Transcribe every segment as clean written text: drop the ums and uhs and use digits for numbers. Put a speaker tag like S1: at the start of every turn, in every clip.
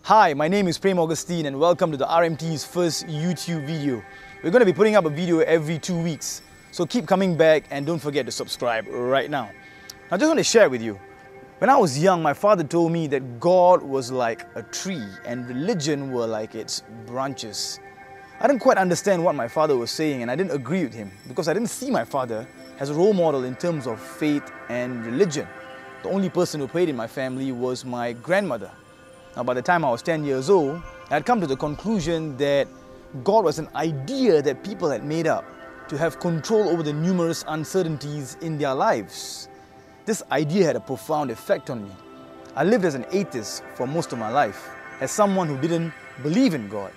S1: Hi, my name is Prem Augustine and welcome to the RMT's first YouTube video. We're going to be putting up a video every 2 weeks, so keep coming back and don't forget to subscribe right now. I just want to share with you, when I was young, my father told me that God was like a tree and religion were like its branches. I didn't quite understand what my father was saying and I didn't agree with him because I didn't see my father as a role model in terms of faith and religion. The only person who prayed in my family was my grandmother. Now, by the time I was 10 years old, I had come to the conclusion that God was an idea that people had made up to have control over the numerous uncertainties in their lives. This idea had a profound effect on me. I lived as an atheist for most of my life, as someone who didn't believe in God.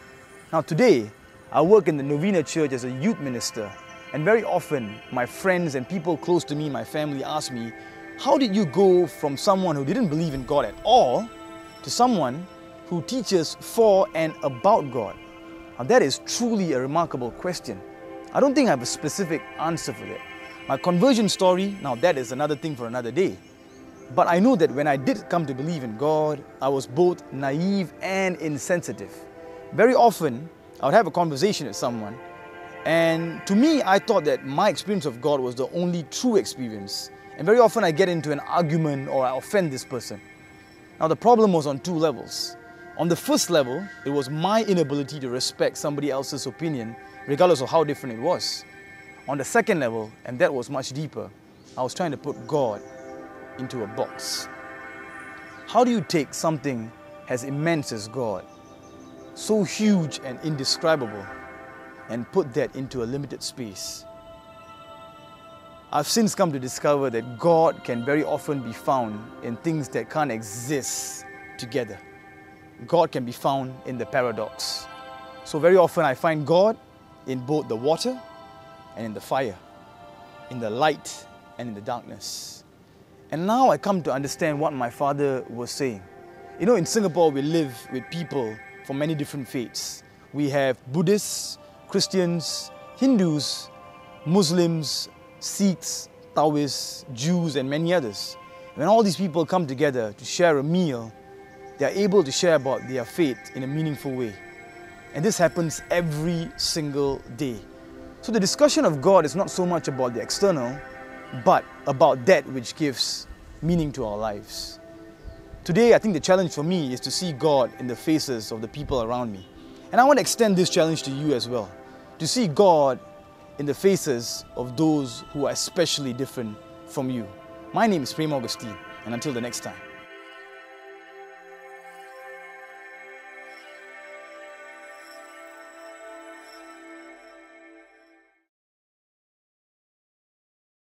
S1: Now today, I work in the NOVENA church as a youth minister, and very often my friends and people close to me, my family, ask me, how did you go from someone who didn't believe in God at all to someone who teaches for and about God? Now that is truly a remarkable question. I don't think I have a specific answer for that. My conversion story, now that is another thing for another day. But I know that when I did come to believe in God, I was both naive and insensitive. Very often, I would have a conversation with someone, and to me, I thought that my experience of God was the only true experience. And very often I get into an argument or I offend this person. Now the problem was on two levels. On the first level, it was my inability to respect somebody else's opinion, regardless of how different it was. On the second level, and that was much deeper, I was trying to put God into a box. How do you take something as immense as God, so huge and indescribable, and put that into a limited space? I've since come to discover that God can very often be found in things that can't exist together. God can be found in the paradox. So very often I find God in both the water and in the fire, in the light and in the darkness. And now I come to understand what my father was saying. You know, in Singapore we live with people from many different faiths. We have Buddhists, Christians, Hindus, Muslims, Sikhs, Taoists, Jews and many others. When all these people come together to share a meal, they are able to share about their faith in a meaningful way. And this happens every single day. So the discussion of God is not so much about the external, but about that which gives meaning to our lives. Today, I think the challenge for me is to see God in the faces of the people around me. And I want to extend this challenge to you as well, to see God in the faces of those who are especially different from you. My name is Prem Augustine, and until the next time.